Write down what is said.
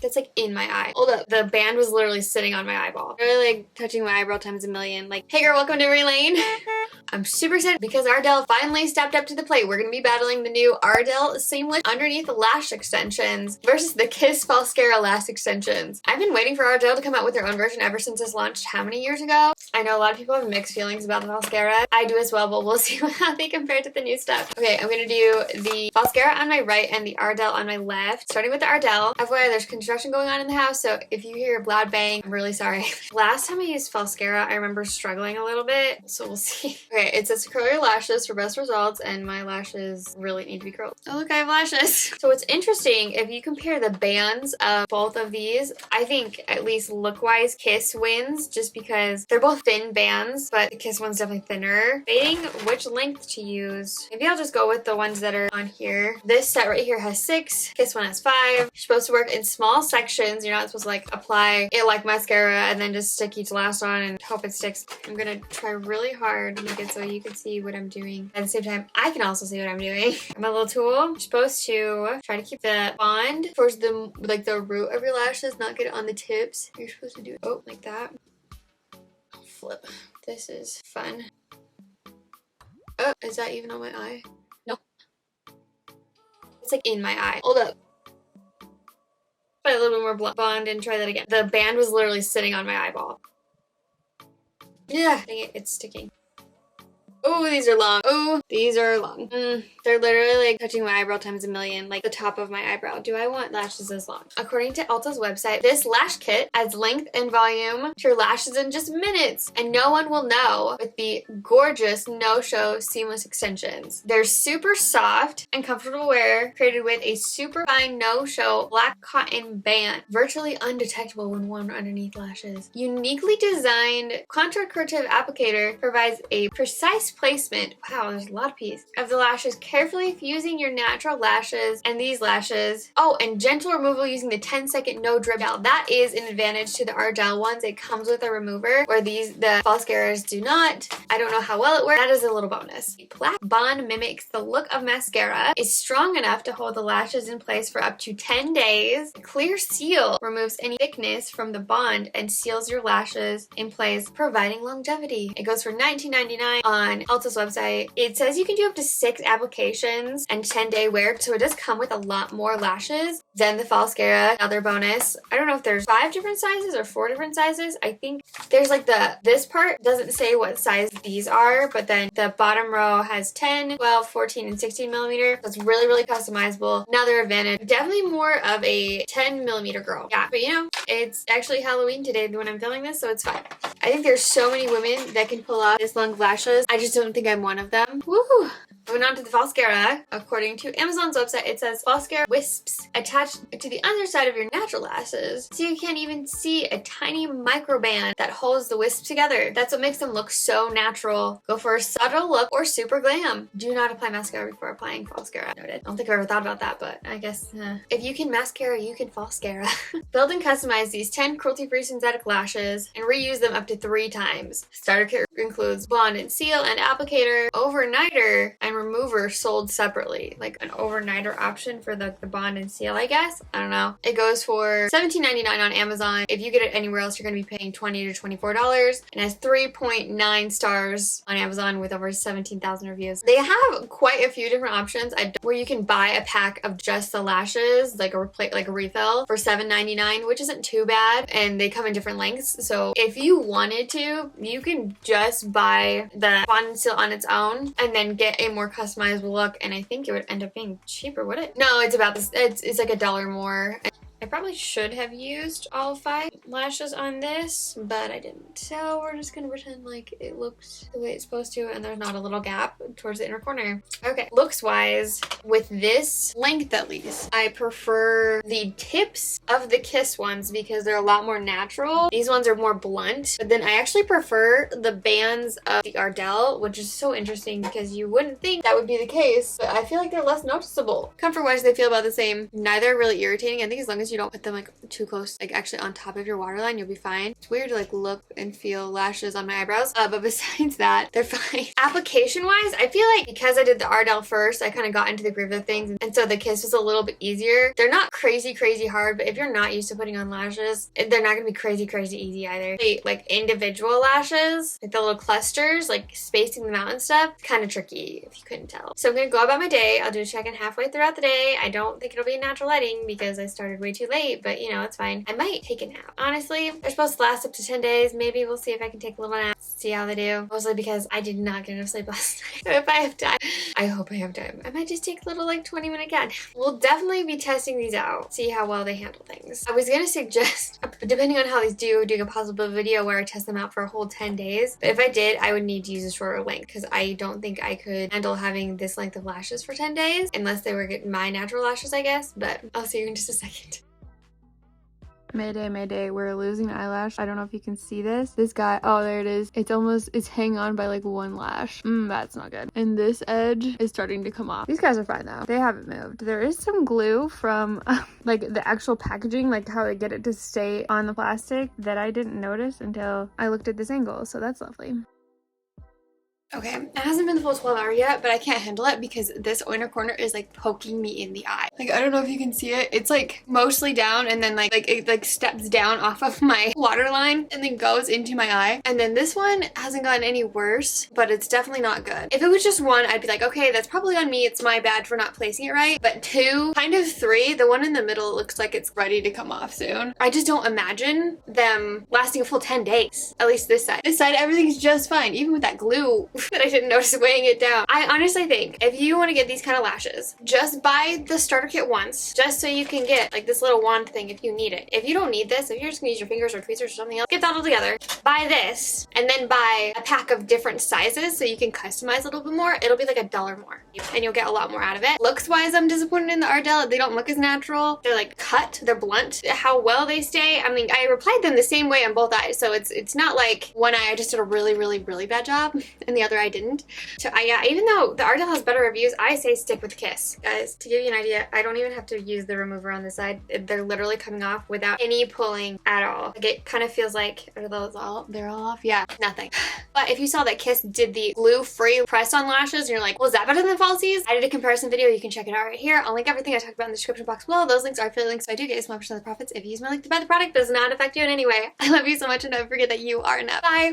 That's like in my eye. Hold up. The band was literally sitting on my eyeball. Really like touching my eyebrow times a million. Like, hey girl, welcome to Emmarie Lane. I'm super excited because Ardell finally stepped up to the plate. We're going to be battling the new Ardell Seamless Underneath Lash Extensions versus the KISS Falscara Lash Extensions. I've been waiting for Ardell to come out with their own version ever since this launched how many years ago? I know a lot of people have mixed feelings about the Falscara. I do as well, but we'll see how they compare to the new stuff. Okay, I'm going to do the Falscara on my right and the Ardell on my left. Starting with the Ardell. FYI, there's construction going on in the house, so if you hear a loud bang, I'm really sorry. Last time I used Falscara, I remember struggling a little bit, so we'll see. Okay, it says to curl your lashes for best results, and my lashes really need to be curled. Oh look, I have lashes. So what's interesting, if you compare the bands of both of these, I think at least look-wise, KISS wins just because they're both thin bands, but the KISS one's definitely thinner. Debating which length to use. Maybe I'll just go with the ones that are on here. This set right here has 6, KISS one has 5. You're supposed to work in small sections. You're not supposed to like apply it like mascara and then just stick each lash on and hope it sticks. I'm gonna try really hard to make it so you can see what I'm doing. At the same time, I can also see what I'm doing. My little tool. You're supposed to try to keep the bond towards the the root of your lashes, not get it on the tips. You're supposed to do it like that. Flip. This is fun. Oh, is that even on my eye? No. It's like in my eye. Hold up. Try a little bit more bond and try that again. The band was literally sitting on my eyeball. Yeah, dang it, it's sticking. Oh, these are long. Oh, these are long. They're literally like touching my eyebrow times a million, like the top of my eyebrow. Do I want lashes this long? According to Ulta's website, this lash kit adds length and volume to your lashes in just minutes, and no one will know with the gorgeous no-show seamless extensions. They're super soft and comfortable to wear, created with a super fine no-show black cotton band, virtually undetectable when worn underneath lashes. Uniquely designed contour corrective applicator provides a precise placement, wow, there's a lot of piece, of the lashes, carefully fusing your natural lashes and these lashes. Oh, and gentle removal using the 10-second no drip gel. That is an advantage to the Ardell ones. It comes with a remover, where the Falscaras do not. I don't know how well it works. That is a little bonus. The black bond mimics the look of mascara, is strong enough to hold the lashes in place for up to 10 days. The clear seal removes any thickness from the bond and seals your lashes in place, providing longevity. It goes for $19.99 on Ulta's website. It says you can do up to 6 applications and 10-day wear, so it does come with a lot more lashes than the Falscara. Another bonus, I don't know if there's 5 different sizes or 4 different sizes. I think there's like this part doesn't say what size these are, but then the bottom row has 10, 12, 14, and 16 millimeter. So it's really, really customizable. Another advantage, definitely more of a 10 millimeter girl. Yeah, but you know, it's actually Halloween today when I'm filming this, so it's fine. I think there's so many women that can pull off this long lashes. I just don't think I'm one of them. Woo! Moving on to the Falscara. According to Amazon's website, it says Falscara wisps attached to the underside of your natural lashes, so you can't even see a tiny microband that holds the wisps together. That's what makes them look so natural. Go for a subtle look or super glam. Do not apply mascara before applying Falscara. Noted. I don't think I've ever thought about that, but I guess if you can mascara, you can Falscara. Build and customize these 10 cruelty-free synthetic lashes and reuse them up to 3 times. Starter kit includes bond and seal and applicator, overnighter, and remover sold separately. Like an overnighter option for the bond and seal, I guess. I don't know. It goes for $17.99 on Amazon. If you get it anywhere else, you're going to be paying $20 to $24, and has 3.9 stars on Amazon with over 17,000 reviews. They have quite a few different options where you can buy a pack of just the lashes, like a refill for $7.99, which isn't too bad, and they come in different lengths. So if you wanted to, you can just buy the bond and seal on its own and then get a more customizable look, and I think it would end up being cheaper, would it? No, it's about this. It's like $1 more. I probably should have used all 5 lashes on this, but I didn't. So we're just gonna pretend like it looks the way it's supposed to, and there's not a little gap towards the inner corner. Okay, looks wise, with this length at least, I prefer the tips of the KISS ones because they're a lot more natural. These ones are more blunt, but then I actually prefer the bands of the Ardell, which is so interesting because you wouldn't think that would be the case, but I feel like they're less noticeable. Comfort wise, they feel about the same. Neither are really irritating. I think as long as as you don't put them like too close, like actually on top of your waterline, you'll be fine. It's weird to like look and feel lashes on my eyebrows, but besides that, they're fine. Application wise, I feel like because I did the Ardell first, I kind of got into the groove of things, and so the Kiss was a little bit easier. They're not crazy hard, but if you're not used to putting on lashes, they're not gonna be crazy easy either. Like individual lashes, like the little clusters, like spacing them out and stuff, kind of tricky if you couldn't tell. So I'm gonna go about my day. I'll do a check-in halfway throughout the day. I don't think it'll be natural lighting because I started way too late, but you know, it's fine. I might take a nap. Honestly, they're supposed to last up to 10 days. Maybe we'll see if I can take a little nap, see how they do. Mostly because I did not get enough sleep last night. So if I have time, I hope I have time, I might just take a little like 20-minute nap. We'll definitely be testing these out, see how well they handle things. I was gonna suggest, depending on how these do, doing a possible video where I test them out for a whole 10 days. But if I did, I would need to use a shorter length because I don't think I could handle having this length of lashes for 10 days unless they were getting my natural lashes, I guess. But I'll see you in just a second. Mayday, we're losing an eyelash. I don't know if you can see this. This guy, oh, there it is. It's hanging on by like one lash. That's not good. And this edge is starting to come off. These guys are fine though. They haven't moved. There is some glue from like the actual packaging, like how they get it to stay on the plastic that I didn't notice until I looked at this angle. So that's lovely. Okay, it hasn't been the full 12 hour yet, but I can't handle it because this inner corner is like poking me in the eye. Like, I don't know if you can see it. It's like mostly down and then like it steps down off of my waterline and then goes into my eye. And then this one hasn't gotten any worse, but it's definitely not good. If it was just one, I'd be like, okay, that's probably on me. It's my bad for not placing it right. But two, kind of three, the one in the middle looks like it's ready to come off soon. I just don't imagine them lasting a full 10 days. At least this side. This side, everything's just fine. Even with that glue that I didn't notice weighing it down. I honestly think if you want to get these kind of lashes, just buy the starter kit once, just so you can get like this little wand thing if you need it. If you don't need this, if you're just gonna use your fingers or tweezers or something else, get that all together, buy this, and then buy a pack of different sizes so you can customize a little bit more. It'll be like $1 more and you'll get a lot more out of it. Looks wise, I'm disappointed in the Ardell. They don't look as natural. They're like cut, they're blunt. How well they stay, I mean, I applied them the same way on both eyes, so it's not like one eye I just did a really bad job and the other eye didn't. So yeah, even though the Ardell has better reviews, I say stick with KISS. Guys, to give you an idea, I don't even have to use the remover on this side. They're literally coming off without any pulling at all. Like, it kind of feels like, are those all, they're all off? Yeah, nothing. But if you saw that KISS did the glue-free press-on lashes, and you're like, well, is that better than falsies? I did a comparison video. You can check it out right here. I'll link everything I talked about in the description box below. Those links are affiliate links, so I do get a small percent of the profits if you use my link to buy the product. It does not affect you in any way. I love you so much, and don't forget that you are enough. Bye!